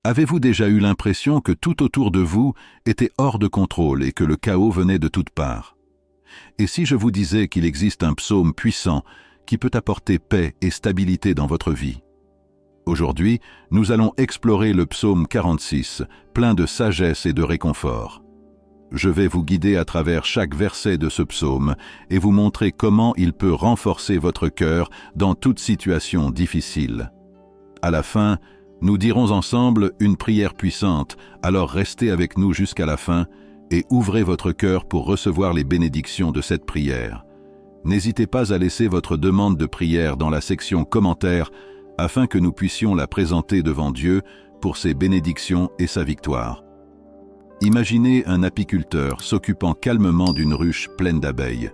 Avez-vous déjà eu l'impression que tout autour de vous était hors de contrôle et que le chaos venait de toutes parts? Et si je vous disais qu'il existe un psaume puissant qui peut apporter paix et stabilité dans votre vie? Aujourd'hui, nous allons explorer le psaume 46, plein de sagesse et de réconfort. Je vais vous guider à travers chaque verset de ce psaume et vous montrer comment il peut renforcer votre cœur dans toute situation difficile. À la fin, nous dirons ensemble une prière puissante, alors restez avec nous jusqu'à la fin et ouvrez votre cœur pour recevoir les bénédictions de cette prière. N'hésitez pas à laisser votre demande de prière dans la section commentaires afin que nous puissions la présenter devant Dieu pour ses bénédictions et sa victoire. Imaginez un apiculteur s'occupant calmement d'une ruche pleine d'abeilles.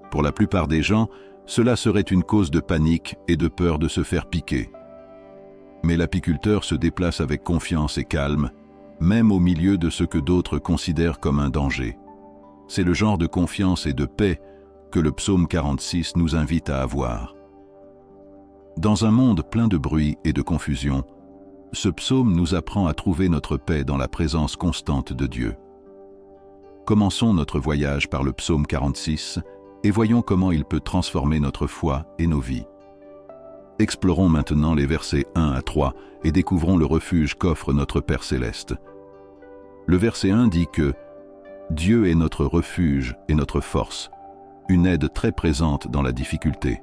Pour la plupart des gens, cela serait une cause de panique et de peur de se faire piquer. Mais l'apiculteur se déplace avec confiance et calme, même au milieu de ce que d'autres considèrent comme un danger. C'est le genre de confiance et de paix que le psaume 46 nous invite à avoir. Dans un monde plein de bruit et de confusion, ce psaume nous apprend à trouver notre paix dans la présence constante de Dieu. Commençons notre voyage par le psaume 46 et voyons comment il peut transformer notre foi et nos vies. Explorons maintenant les versets 1 à 3 et découvrons le refuge qu'offre notre Père Céleste. Le verset 1 dit que « Dieu est notre refuge et notre force, une aide très présente dans la difficulté ».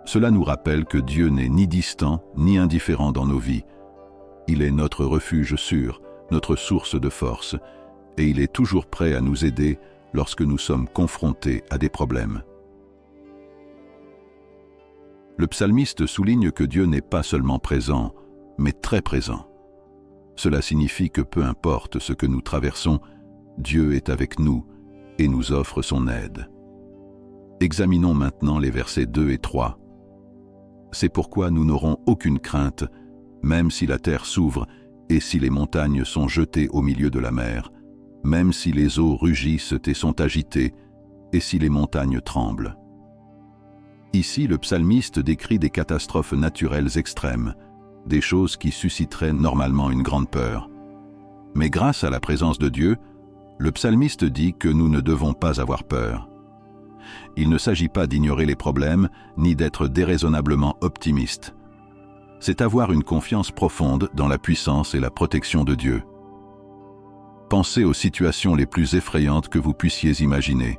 Cela nous rappelle que Dieu n'est ni distant ni indifférent dans nos vies. Il est notre refuge sûr, notre source de force, et il est toujours prêt à nous aider lorsque nous sommes confrontés à des problèmes. Le psalmiste souligne que Dieu n'est pas seulement présent, mais très présent. Cela signifie que peu importe ce que nous traversons, Dieu est avec nous et nous offre son aide. Examinons maintenant les versets 2 et 3. C'est pourquoi nous n'aurons aucune crainte, même si la terre s'ouvre et si les montagnes sont jetées au milieu de la mer, même si les eaux rugissent et sont agitées, et si les montagnes tremblent. Ici, le psalmiste décrit des catastrophes naturelles extrêmes, des choses qui susciteraient normalement une grande peur. Mais grâce à la présence de Dieu, le psalmiste dit que nous ne devons pas avoir peur. Il ne s'agit pas d'ignorer les problèmes, ni d'être déraisonnablement optimiste. C'est avoir une confiance profonde dans la puissance et la protection de Dieu. Pensez aux situations les plus effrayantes que vous puissiez imaginer.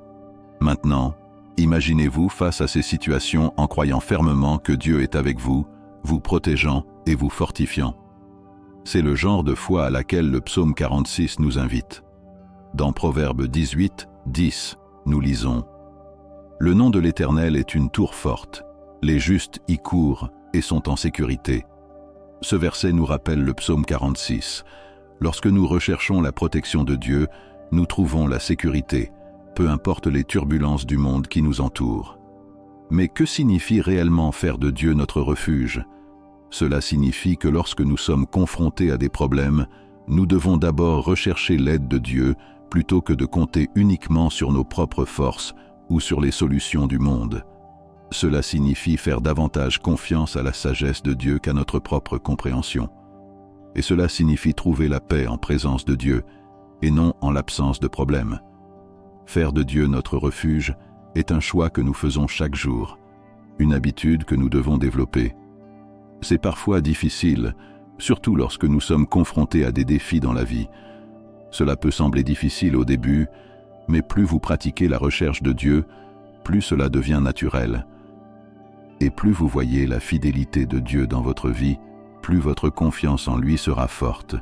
Maintenant, imaginez-vous face à ces situations en croyant fermement que Dieu est avec vous, vous protégeant et vous fortifiant. C'est le genre de foi à laquelle le psaume 46 nous invite. Dans Proverbe 18, 10, nous lisons « Le nom de l'Éternel est une tour forte, les justes y courent et sont en sécurité. » Ce verset nous rappelle le psaume 46. Lorsque nous recherchons la protection de Dieu, nous trouvons la sécurité, peu importe les turbulences du monde qui nous entoure. Mais que signifie réellement faire de Dieu notre refuge? Cela signifie que lorsque nous sommes confrontés à des problèmes, nous devons d'abord rechercher l'aide de Dieu plutôt que de compter uniquement sur nos propres forces ou sur les solutions du monde. Cela signifie faire davantage confiance à la sagesse de Dieu qu'à notre propre compréhension. Et cela signifie trouver la paix en présence de Dieu et non en l'absence de problèmes. Faire de Dieu notre refuge est un choix que nous faisons chaque jour, une habitude que nous devons développer. C'est parfois difficile, surtout lorsque nous sommes confrontés à des défis dans la vie. Cela peut sembler difficile au début, mais plus vous pratiquez la recherche de Dieu, plus cela devient naturel. Et plus vous voyez la fidélité de Dieu dans votre vie, plus votre confiance en lui sera forte.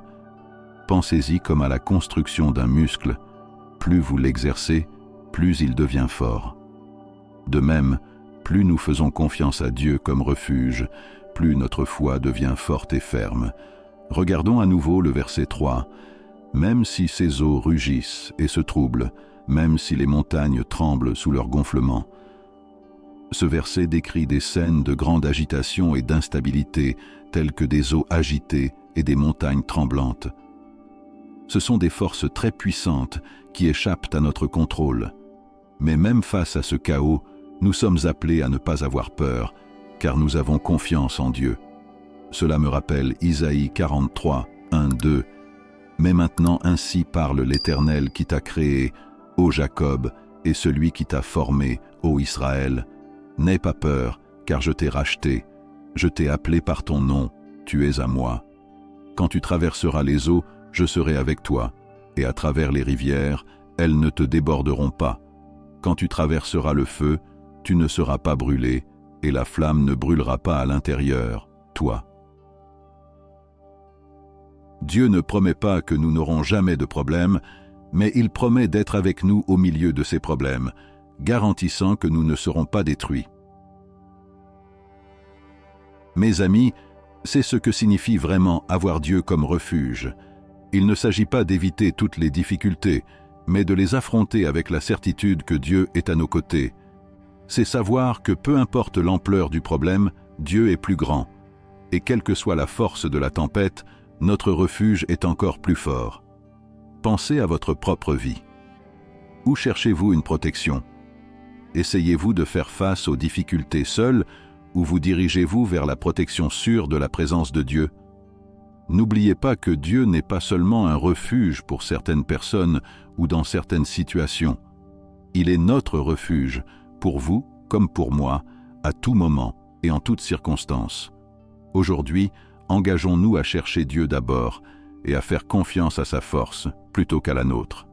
Pensez-y comme à la construction d'un muscle. Plus vous l'exercez, plus il devient fort. De même, plus nous faisons confiance à Dieu comme refuge, plus notre foi devient forte et ferme. Regardons à nouveau le verset 3. « Même si ces eaux rugissent et se troublent, même si les montagnes tremblent sous leur gonflement. » Ce verset décrit des scènes de grande agitation et d'instabilité, telles que des eaux agitées et des montagnes tremblantes. Ce sont des forces très puissantes qui échappent à notre contrôle. Mais même face à ce chaos, nous sommes appelés à ne pas avoir peur, car nous avons confiance en Dieu. Cela me rappelle Isaïe 43, 1-2. Mais maintenant ainsi parle l'Éternel qui t'a créé, ô Jacob, et celui qui t'a formé, ô Israël. N'aie pas peur, car je t'ai racheté. Je t'ai appelé par ton nom, tu es à moi. Quand tu traverseras les eaux, je serai avec toi, et à travers les rivières, elles ne te déborderont pas. Quand tu traverseras le feu, tu ne seras pas brûlé, et la flamme ne brûlera pas à l'intérieur, toi. Dieu ne promet pas que nous n'aurons jamais de problèmes, mais il promet d'être avec nous au milieu de ces problèmes, garantissant que nous ne serons pas détruits. Mes amis, c'est ce que signifie vraiment avoir Dieu comme refuge. Il ne s'agit pas d'éviter toutes les difficultés, mais de les affronter avec la certitude que Dieu est à nos côtés. C'est savoir que peu importe l'ampleur du problème, Dieu est plus grand. Et quelle que soit la force de la tempête, notre refuge est encore plus fort. Pensez à votre propre vie. Où cherchez-vous une protection? Essayez-vous de faire face aux difficultés seuls ou vous dirigez-vous vers la protection sûre de la présence de Dieu? N'oubliez pas que Dieu n'est pas seulement un refuge pour certaines personnes ou dans certaines situations. Il est notre refuge, pour vous comme pour moi, à tout moment et en toutes circonstances. Aujourd'hui, engageons-nous à chercher Dieu d'abord et à faire confiance à sa force plutôt qu'à la nôtre.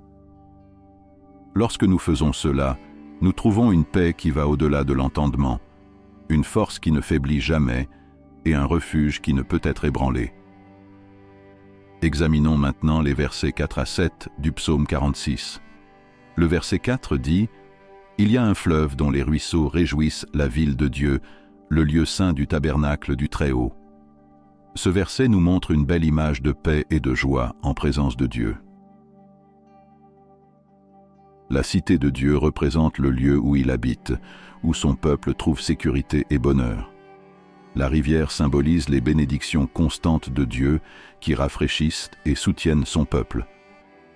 Lorsque nous faisons cela, nous trouvons une paix qui va au-delà de l'entendement, une force qui ne faiblit jamais et un refuge qui ne peut être ébranlé. Examinons maintenant les versets 4 à 7 du psaume 46. Le verset 4 dit « Il y a un fleuve dont les ruisseaux réjouissent la ville de Dieu, le lieu saint du tabernacle du Très-Haut. » Ce verset nous montre une belle image de paix et de joie en présence de Dieu. La cité de Dieu représente le lieu où il habite, où son peuple trouve sécurité et bonheur. La rivière symbolise les bénédictions constantes de Dieu qui rafraîchissent et soutiennent son peuple.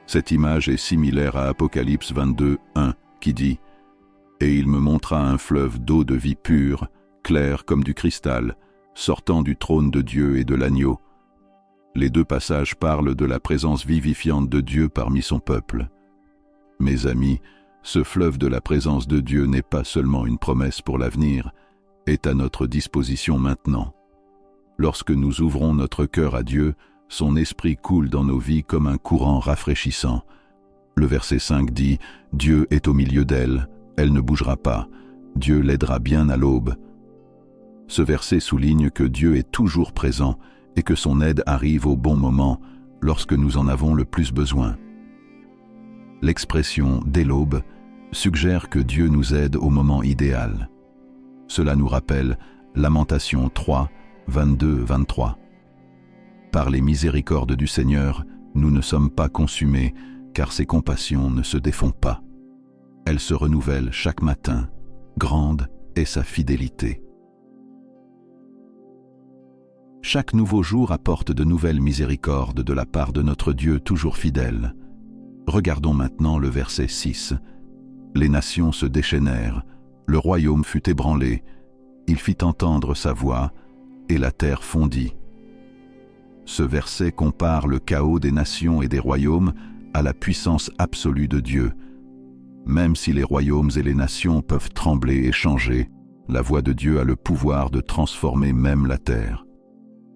Cette image est similaire à Apocalypse 22, 1, qui dit « Et il me montra un fleuve d'eau de vie pure, clair comme du cristal, sortant du trône de Dieu et de l'agneau. » Les deux passages parlent de la présence vivifiante de Dieu parmi son peuple. Mes amis, ce fleuve de la présence de Dieu n'est pas seulement une promesse pour l'avenir, est à notre disposition maintenant. Lorsque nous ouvrons notre cœur à Dieu, son esprit coule dans nos vies comme un courant rafraîchissant. Le verset 5 dit « Dieu est au milieu d'elle, elle ne bougera pas, Dieu l'aidera bien à l'aube. » Ce verset souligne que Dieu est toujours présent et que son aide arrive au bon moment, lorsque nous en avons le plus besoin. L'expression « dès l'aube » suggère que Dieu nous aide au moment idéal. Cela nous rappelle Lamentations 3, 22-23. Par les miséricordes du Seigneur, nous ne sommes pas consumés, car ses compassions ne se défont pas. Elles se renouvellent chaque matin, grande est sa fidélité. Chaque nouveau jour apporte de nouvelles miséricordes de la part de notre Dieu toujours fidèle. Regardons maintenant le verset 6. Les nations se déchaînèrent, le royaume fut ébranlé, il fit entendre sa voix, et la terre fondit. Ce verset compare le chaos des nations et des royaumes à la puissance absolue de Dieu. Même si les royaumes et les nations peuvent trembler et changer, la voix de Dieu a le pouvoir de transformer même la terre.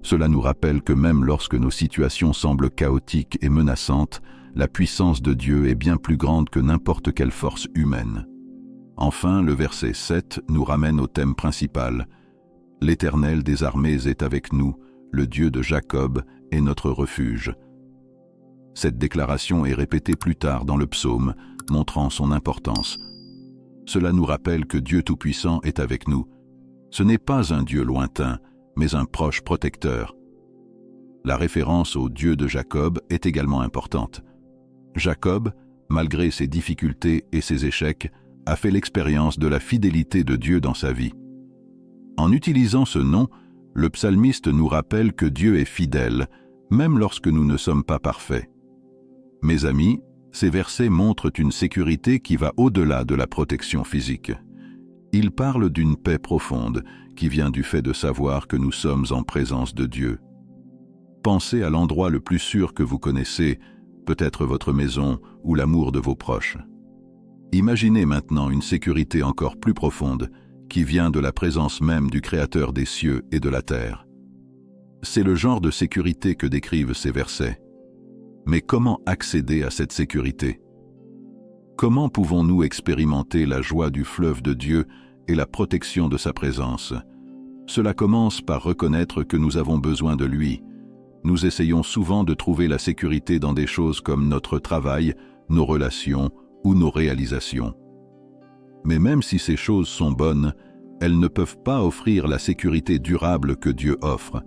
Cela nous rappelle que même lorsque nos situations semblent chaotiques et menaçantes, la puissance de Dieu est bien plus grande que n'importe quelle force humaine. Enfin, le verset 7 nous ramène au thème principal. « L'Éternel des armées est avec nous, le Dieu de Jacob est notre refuge. » Cette déclaration est répétée plus tard dans le psaume, montrant son importance. Cela nous rappelle que Dieu Tout-Puissant est avec nous. Ce n'est pas un Dieu lointain, mais un proche protecteur. La référence au Dieu de Jacob est également importante. Jacob, malgré ses difficultés et ses échecs, a fait l'expérience de la fidélité de Dieu dans sa vie. En utilisant ce nom, le psalmiste nous rappelle que Dieu est fidèle, même lorsque nous ne sommes pas parfaits. Mes amis, ces versets montrent une sécurité qui va au-delà de la protection physique. Ils parlent d'une paix profonde qui vient du fait de savoir que nous sommes en présence de Dieu. Pensez à l'endroit le plus sûr que vous connaissez, peut-être votre maison ou l'amour de vos proches. Imaginez maintenant une sécurité encore plus profonde qui vient de la présence même du Créateur des cieux et de la terre. C'est le genre de sécurité que décrivent ces versets. Mais comment accéder à cette sécurité? Comment pouvons-nous expérimenter la joie du fleuve de Dieu et la protection de sa présence? Cela commence par reconnaître que nous avons besoin de lui. Nous essayons souvent de trouver la sécurité dans des choses comme notre travail, nos relations ou nos réalisations. Mais même si ces choses sont bonnes, elles ne peuvent pas offrir la sécurité durable que Dieu offre.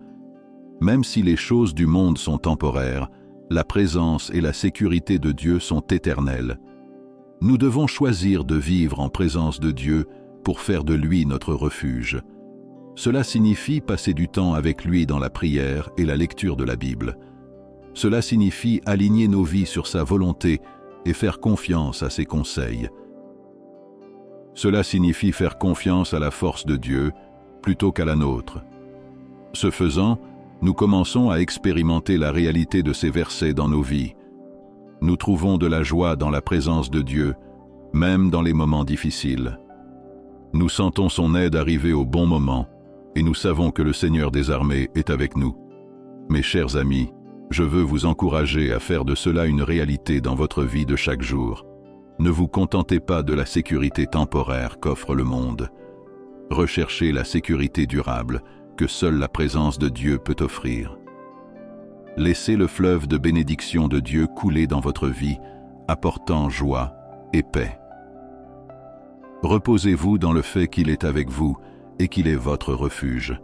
Même si les choses du monde sont temporaires, la présence et la sécurité de Dieu sont éternelles. Nous devons choisir de vivre en présence de Dieu pour faire de lui notre refuge. Cela signifie passer du temps avec lui dans la prière et la lecture de la Bible. Cela signifie aligner nos vies sur sa volonté et faire confiance à ses conseils. Cela signifie faire confiance à la force de Dieu plutôt qu'à la nôtre. Ce faisant, nous commençons à expérimenter la réalité de ces versets dans nos vies. Nous trouvons de la joie dans la présence de Dieu, même dans les moments difficiles. Nous sentons son aide arriver au bon moment, et nous savons que le Seigneur des armées est avec nous. Mes chers amis, je veux vous encourager à faire de cela une réalité dans votre vie de chaque jour. Ne vous contentez pas de la sécurité temporaire qu'offre le monde. Recherchez la sécurité durable que seule la présence de Dieu peut offrir. Laissez le fleuve de bénédiction de Dieu couler dans votre vie, apportant joie et paix. Reposez-vous dans le fait qu'il est avec vous et qu'il est votre refuge.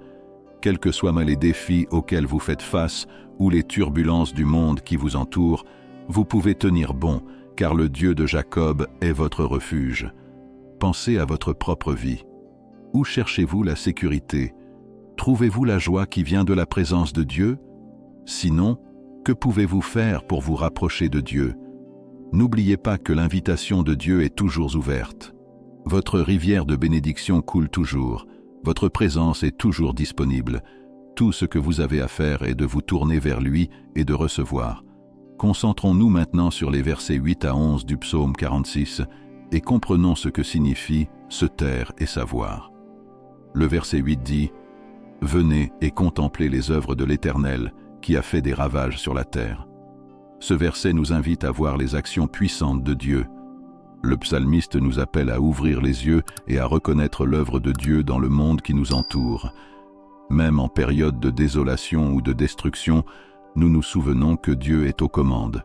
Quels que soient les défis auxquels vous faites face ou les turbulences du monde qui vous entoure, vous pouvez tenir bon, car le Dieu de Jacob est votre refuge. Pensez à votre propre vie. Où cherchez-vous la sécurité? Trouvez-vous la joie qui vient de la présence de Dieu? Sinon, que pouvez-vous faire pour vous rapprocher de Dieu? N'oubliez pas que l'invitation de Dieu est toujours ouverte. Votre rivière de bénédiction coule toujours. Votre présence est toujours disponible. Tout ce que vous avez à faire est de vous tourner vers lui et de recevoir. Concentrons-nous maintenant sur les versets 8 à 11 du psaume 46 et comprenons ce que signifie se taire et savoir. Le verset 8 dit « Venez et contemplez les œuvres de l'Éternel qui a fait des ravages sur la terre. » Ce verset nous invite à voir les actions puissantes de Dieu. Le psalmiste nous appelle à ouvrir les yeux et à reconnaître l'œuvre de Dieu dans le monde qui nous entoure. Même en période de désolation ou de destruction, nous nous souvenons que Dieu est aux commandes.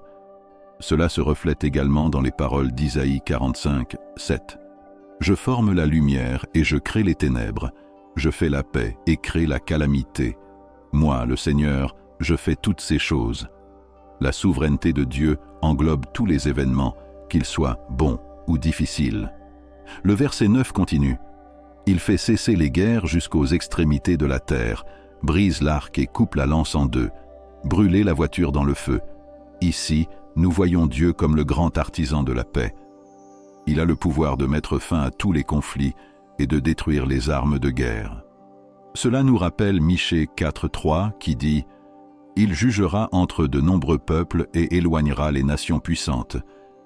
Cela se reflète également dans les paroles d'Isaïe 45, 7. « Je forme la lumière et je crée les ténèbres. Je fais la paix et crée la calamité. Moi, le Seigneur, je fais toutes ces choses. » La souveraineté de Dieu englobe tous les événements, qu'ils soient bons ou difficiles. Le verset 9 continue. « Il fait cesser les guerres jusqu'aux extrémités de la terre, brise l'arc et coupe la lance en deux, brûlez la voiture dans le feu. » Ici, nous voyons Dieu comme le grand artisan de la paix. Il a le pouvoir de mettre fin à tous les conflits et de détruire les armes de guerre. Cela nous rappelle Michée 4.3 qui dit « Il jugera entre de nombreux peuples et éloignera les nations puissantes.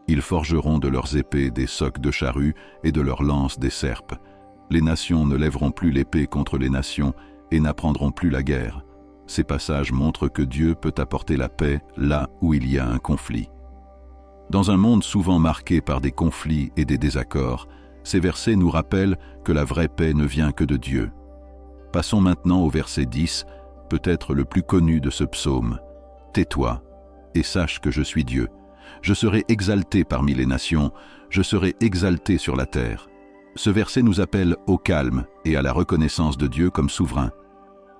Ils forgeront de leurs épées des socs de charrues et de leurs lances des serpes. Les nations ne lèveront plus l'épée contre les nations et n'apprendront plus la guerre. » Ces passages montrent que Dieu peut apporter la paix là où il y a un conflit. Dans un monde souvent marqué par des conflits et des désaccords, ces versets nous rappellent que la vraie paix ne vient que de Dieu. Passons maintenant au verset 10, peut-être le plus connu de ce psaume. « Tais-toi et sache que je suis Dieu. Je serai exalté parmi les nations, je serai exalté sur la terre. » Ce verset nous appelle au calme et à la reconnaissance de Dieu comme souverain.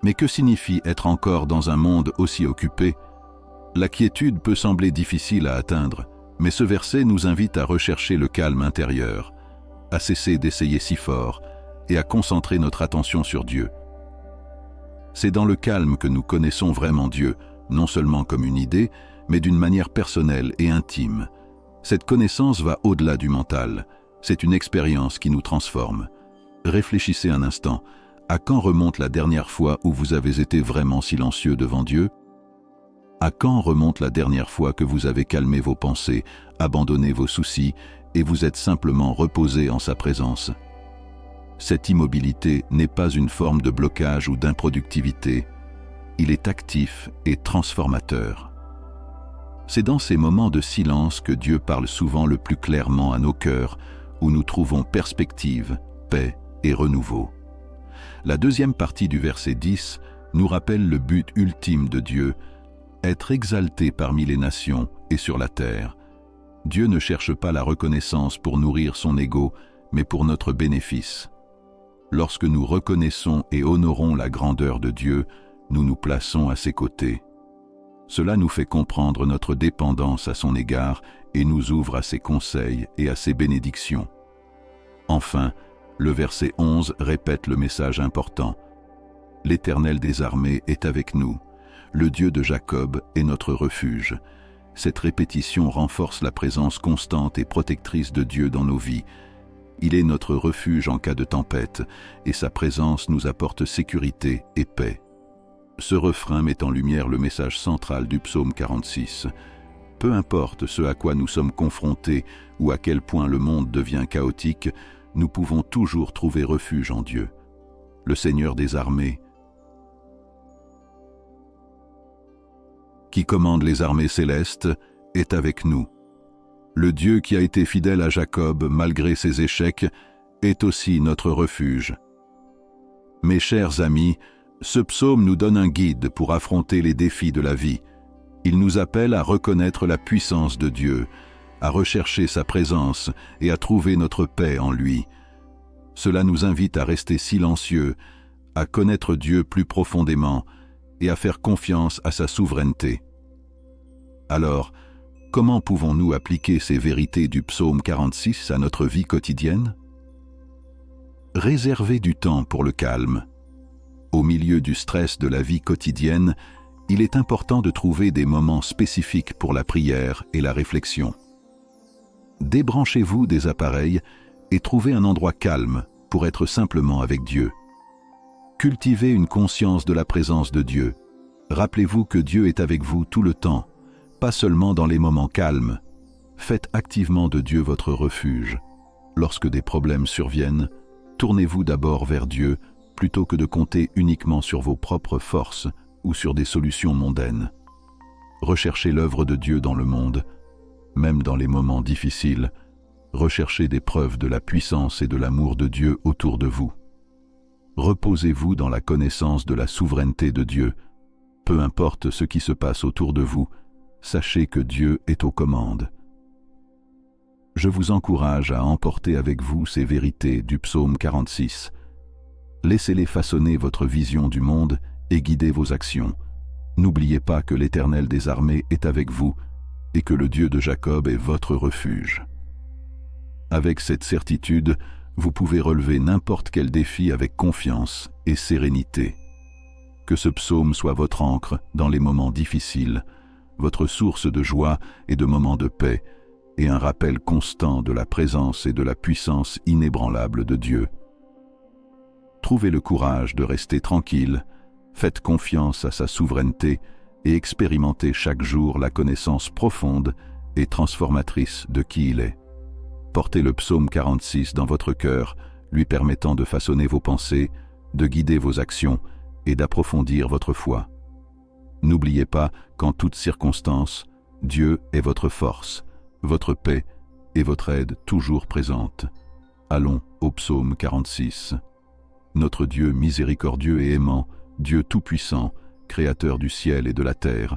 Mais que signifie être encore dans un monde aussi occupé? La quiétude peut sembler difficile à atteindre, mais ce verset nous invite à rechercher le calme intérieur, à cesser d'essayer si fort et à concentrer notre attention sur Dieu. C'est dans le calme que nous connaissons vraiment Dieu, non seulement comme une idée, mais d'une manière personnelle et intime. Cette connaissance va au-delà du mental. C'est une expérience qui nous transforme. Réfléchissez un instant. À quand remonte la dernière fois où vous avez été vraiment silencieux devant Dieu? À quand remonte la dernière fois que vous avez calmé vos pensées, abandonné vos soucis et vous êtes simplement reposé en sa présence? Cette immobilité n'est pas une forme de blocage ou d'improductivité. Il est actif et transformateur. C'est dans ces moments de silence que Dieu parle souvent le plus clairement à nos cœurs, où nous trouvons perspective, paix et renouveau. La deuxième partie du verset 10 nous rappelle le but ultime de Dieu, être exalté parmi les nations et sur la terre. Dieu ne cherche pas la reconnaissance pour nourrir son ego, mais pour notre bénéfice. Lorsque nous reconnaissons et honorons la grandeur de Dieu, nous nous plaçons à ses côtés. Cela nous fait comprendre notre dépendance à son égard et nous ouvre à ses conseils et à ses bénédictions. Enfin, le verset 11 répète le message important. L'Éternel des armées est avec nous. Le Dieu de Jacob est notre refuge. Cette répétition renforce la présence constante et protectrice de Dieu dans nos vies. Il est notre refuge en cas de tempête, et sa présence nous apporte sécurité et paix. Ce refrain met en lumière le message central du psaume 46. Peu importe ce à quoi nous sommes confrontés ou à quel point le monde devient chaotique, nous pouvons toujours trouver refuge en Dieu. Le Seigneur des armées, qui commande les armées célestes, est avec nous. Le Dieu qui a été fidèle à Jacob malgré ses échecs est aussi notre refuge. Mes chers amis, ce psaume nous donne un guide pour affronter les défis de la vie. Il nous appelle à reconnaître la puissance de Dieu, à rechercher sa présence et à trouver notre paix en lui. Cela nous invite à rester silencieux, à connaître Dieu plus profondément et à faire confiance à sa souveraineté. Alors, comment pouvons-nous appliquer ces vérités du psaume 46 à notre vie quotidienne? Réservez du temps pour le calme. Au milieu du stress de la vie quotidienne, il est important de trouver des moments spécifiques pour la prière et la réflexion. Débranchez-vous des appareils et trouvez un endroit calme pour être simplement avec Dieu. Cultivez une conscience de la présence de Dieu. Rappelez-vous que Dieu est avec vous tout le temps, pas seulement dans les moments calmes. Faites activement de Dieu votre refuge. Lorsque des problèmes surviennent, tournez-vous d'abord vers Dieu plutôt que de compter uniquement sur vos propres forces ou sur des solutions mondaines. Recherchez l'œuvre de Dieu dans le monde, même dans les moments difficiles. Recherchez des preuves de la puissance et de l'amour de Dieu autour de vous. Reposez-vous dans la connaissance de la souveraineté de Dieu. Peu importe ce qui se passe autour de vous, sachez que Dieu est aux commandes. Je vous encourage à emporter avec vous ces vérités du psaume 46. Laissez-les façonner votre vision du monde et guider vos actions. N'oubliez pas que l'Éternel des armées est avec vous et que le Dieu de Jacob est votre refuge. Avec cette certitude, vous pouvez relever n'importe quel défi avec confiance et sérénité. Que ce psaume soit votre ancre dans les moments difficiles, votre source de joie et de moments de paix, et un rappel constant de la présence et de la puissance inébranlable de Dieu. Trouvez le courage de rester tranquille, faites confiance à sa souveraineté et expérimentez chaque jour la connaissance profonde et transformatrice de qui il est. Portez le psaume 46 dans votre cœur, lui permettant de façonner vos pensées, de guider vos actions et d'approfondir votre foi. N'oubliez pas qu'en toutes circonstances, Dieu est votre force, votre paix et votre aide toujours présente. Allons au psaume 46. Notre Dieu miséricordieux et aimant, Dieu tout-puissant, créateur du ciel et de la terre,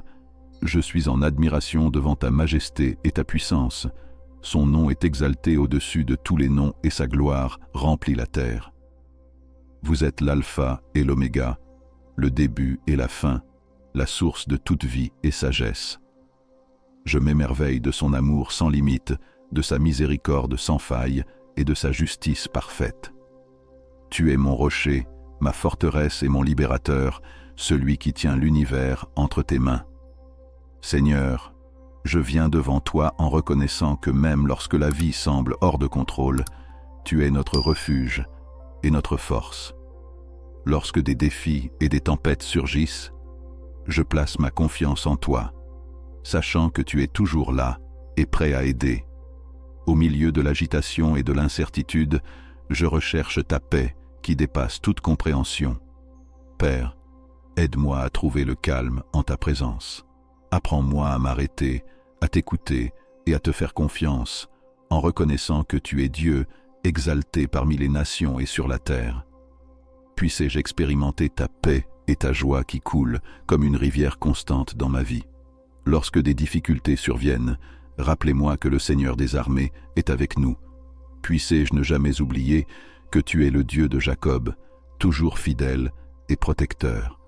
je suis en admiration devant ta majesté et ta puissance. Son nom est exalté au-dessus de tous les noms et sa gloire remplit la terre. Vous êtes l'alpha et l'oméga, le début et la fin, la source de toute vie et sagesse. Je m'émerveille de son amour sans limite, de sa miséricorde sans faille et de sa justice parfaite. Tu es mon rocher, ma forteresse et mon libérateur, celui qui tient l'univers entre tes mains. Seigneur, je viens devant toi en reconnaissant que même lorsque la vie semble hors de contrôle, tu es notre refuge et notre force. Lorsque des défis et des tempêtes surgissent, je place ma confiance en toi, sachant que tu es toujours là et prêt à aider. Au milieu de l'agitation et de l'incertitude, je recherche ta paix qui dépasse toute compréhension. Père, aide-moi à trouver le calme en ta présence. Apprends-moi à m'arrêter, à t'écouter et à te faire confiance, en reconnaissant que tu es Dieu, exalté parmi les nations et sur la terre. Puissé-je expérimenter ta paix et ta joie qui coulent comme une rivière constante dans ma vie. Lorsque des difficultés surviennent, rappelez-moi que le Seigneur des armées est avec nous. Puissé-je ne jamais oublier que tu es le Dieu de Jacob, toujours fidèle et protecteur.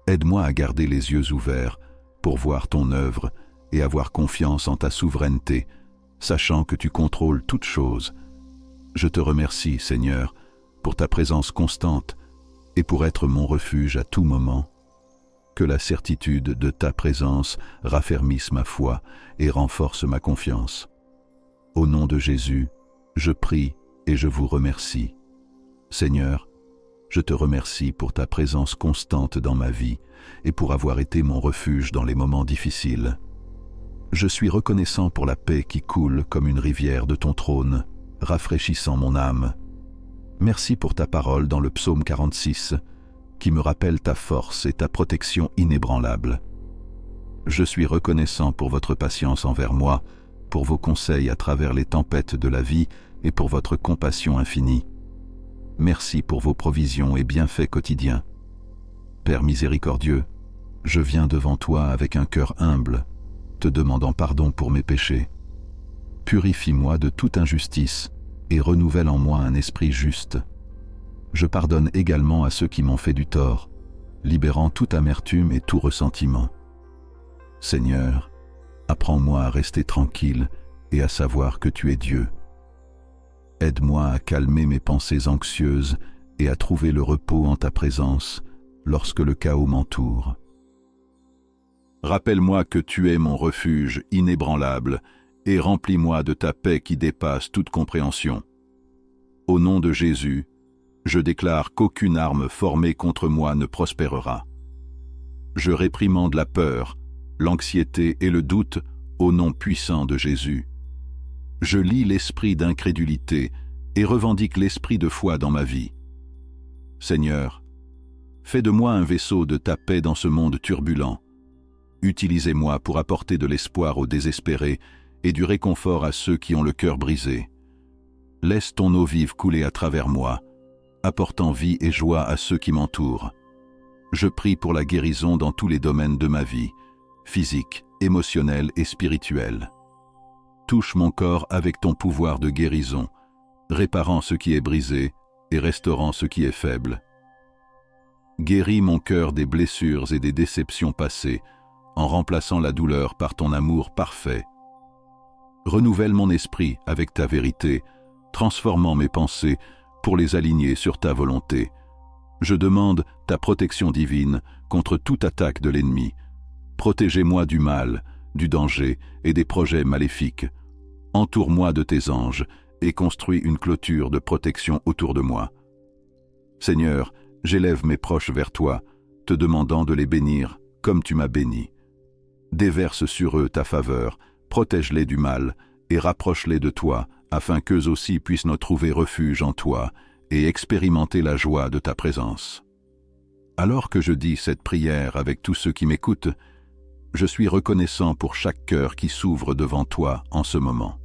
Aide-moi à garder les yeux ouverts pour voir ton œuvre et avoir confiance en ta souveraineté, sachant que tu contrôles toutes choses. Je te remercie, Seigneur, pour ta présence constante et pour être mon refuge à tout moment. Que la certitude de ta présence raffermisse ma foi et renforce ma confiance. Au nom de Jésus, je prie et je vous remercie. Seigneur, je te remercie pour ta présence constante dans ma vie et pour avoir été mon refuge dans les moments difficiles. Je suis reconnaissant pour la paix qui coule comme une rivière de ton trône, rafraîchissant mon âme. Merci pour ta parole dans le psaume 46, qui me rappelle ta force et ta protection inébranlable. Je suis reconnaissant pour votre patience envers moi, pour vos conseils à travers les tempêtes de la vie et pour votre compassion infinie. Merci pour vos provisions et bienfaits quotidiens. Père miséricordieux, je viens devant toi avec un cœur humble, te demandant pardon pour mes péchés. Purifie-moi de toute injustice et renouvelle en moi un esprit juste. Je pardonne également à ceux qui m'ont fait du tort, libérant toute amertume et tout ressentiment. Seigneur, apprends-moi à rester tranquille et à savoir que tu es Dieu. Aide-moi à calmer mes pensées anxieuses et à trouver le repos en ta présence lorsque le chaos m'entoure. Rappelle-moi que tu es mon refuge inébranlable et remplis-moi de ta paix qui dépasse toute compréhension. Au nom de Jésus, je déclare qu'aucune arme formée contre moi ne prospérera. Je réprimande la peur, l'anxiété et le doute au nom puissant de Jésus. Je lie l'esprit d'incrédulité et revendique l'esprit de foi dans ma vie. Seigneur, fais de moi un vaisseau de ta paix dans ce monde turbulent. Utilisez-moi pour apporter de l'espoir aux désespérés et du réconfort à ceux qui ont le cœur brisé. Laisse ton eau vive couler à travers moi, apportant vie et joie à ceux qui m'entourent. Je prie pour la guérison dans tous les domaines de ma vie, physique, émotionnel et spirituel. Touche mon corps avec ton pouvoir de guérison, réparant ce qui est brisé et restaurant ce qui est faible. Guéris mon cœur des blessures et des déceptions passées, en remplaçant la douleur par ton amour parfait. Renouvelle mon esprit avec ta vérité, transformant mes pensées pour les aligner sur ta volonté. Je demande ta protection divine contre toute attaque de l'ennemi. Protégez-moi du mal, du danger et des projets maléfiques. Entoure-moi de tes anges et construis une clôture de protection autour de moi. Seigneur, j'élève mes proches vers toi, te demandant de les bénir comme tu m'as béni. Déverse sur eux ta faveur, protège-les du mal et rapproche-les de toi, afin qu'eux aussi puissent nous trouver refuge en toi et expérimenter la joie de ta présence. Alors que je dis cette prière avec tous ceux qui m'écoutent, je suis reconnaissant pour chaque cœur qui s'ouvre devant toi en ce moment.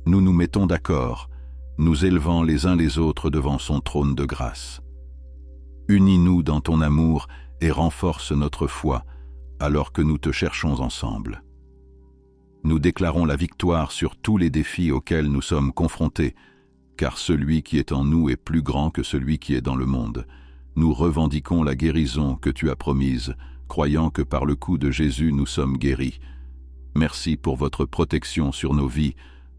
Nous nous mettons d'accord, nous élevant les uns les autres devant son trône de grâce. Unis-nous dans ton amour et renforce notre foi, alors que nous te cherchons ensemble. Nous déclarons la victoire sur tous les défis auxquels nous sommes confrontés, car celui qui est en nous est plus grand que celui qui est dans le monde. Nous revendiquons la guérison que tu as promise, croyant que par le coup de Jésus nous sommes guéris. Merci pour votre protection sur nos vies,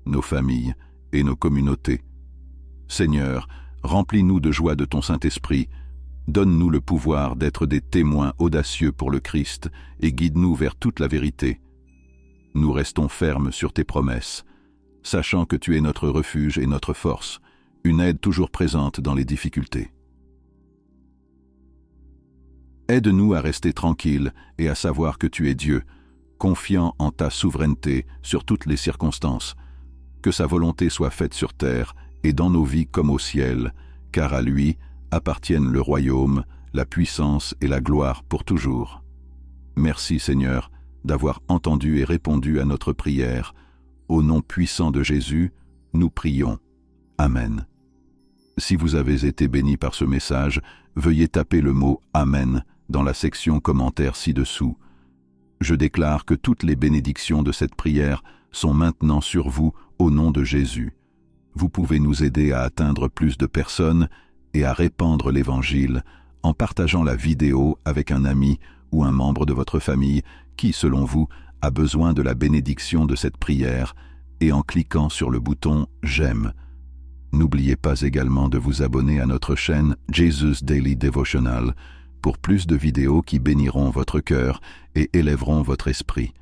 nos familles et nos communautés. Seigneur, remplis-nous de joie de ton Saint-Esprit, donne-nous le pouvoir d'être des témoins audacieux pour le Christ et guide-nous vers toute la vérité. Nous restons fermes sur tes promesses, sachant que tu es notre refuge et notre force, une aide toujours présente dans les difficultés. Aide-nous à rester tranquilles et à savoir que tu es Dieu, confiant en ta souveraineté sur toutes les circonstances. Que sa volonté soit faite sur terre et dans nos vies comme au ciel, car à lui appartiennent le royaume, la puissance et la gloire pour toujours. Merci Seigneur d'avoir entendu et répondu à notre prière. Au nom puissant de Jésus, nous prions. Amen. Si vous avez été béni par ce message, veuillez taper le mot « Amen » dans la section commentaires ci-dessous. Je déclare que toutes les bénédictions de cette prière sont maintenant sur vous au nom de Jésus. Vous pouvez nous aider à atteindre plus de personnes et à répandre l'Évangile en partageant la vidéo avec un ami ou un membre de votre famille qui, selon vous, a besoin de la bénédiction de cette prière et en cliquant sur le bouton « J'aime ». N'oubliez pas également de vous abonner à notre chaîne Jesus Daily Devotional pour plus de vidéos qui béniront votre cœur et élèveront votre esprit.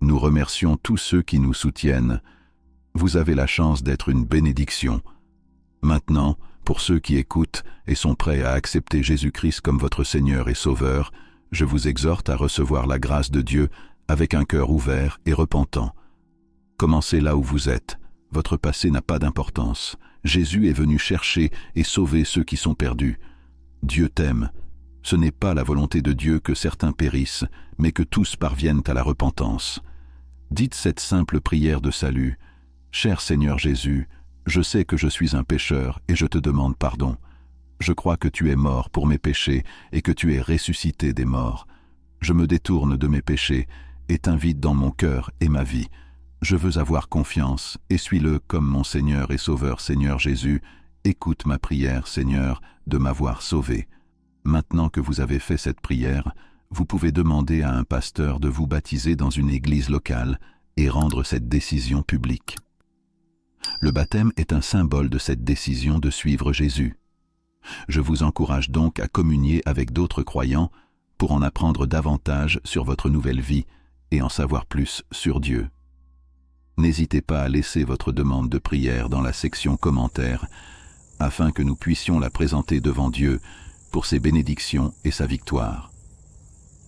Nous remercions tous ceux qui nous soutiennent. Vous avez la chance d'être une bénédiction. Maintenant, pour ceux qui écoutent et sont prêts à accepter Jésus-Christ comme votre Seigneur et Sauveur, je vous exhorte à recevoir la grâce de Dieu avec un cœur ouvert et repentant. Commencez là où vous êtes. Votre passé n'a pas d'importance. Jésus est venu chercher et sauver ceux qui sont perdus. Dieu t'aime. Ce n'est pas la volonté de Dieu que certains périssent, mais que tous parviennent à la repentance. Dites cette simple prière de salut. « Cher Seigneur Jésus, je sais que je suis un pécheur et je te demande pardon. Je crois que tu es mort pour mes péchés et que tu es ressuscité des morts. Je me détourne de mes péchés et t'invite dans mon cœur et ma vie. Je veux avoir confiance et suis-le comme mon Seigneur et Sauveur. Seigneur Jésus, écoute ma prière, Seigneur, de m'avoir sauvé. » Maintenant que vous avez fait cette prière, vous pouvez demander à un pasteur de vous baptiser dans une église locale et rendre cette décision publique. Le baptême est un symbole de cette décision de suivre Jésus. Je vous encourage donc à communier avec d'autres croyants pour en apprendre davantage sur votre nouvelle vie et en savoir plus sur Dieu. N'hésitez pas à laisser votre demande de prière dans la section commentaires afin que nous puissions la présenter devant Dieu pour ses bénédictions et sa victoire.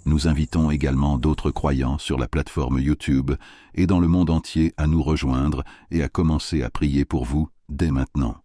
Nous invitons également d'autres croyants sur la plateforme YouTube et dans le monde entier à nous rejoindre et à commencer à prier pour vous dès maintenant.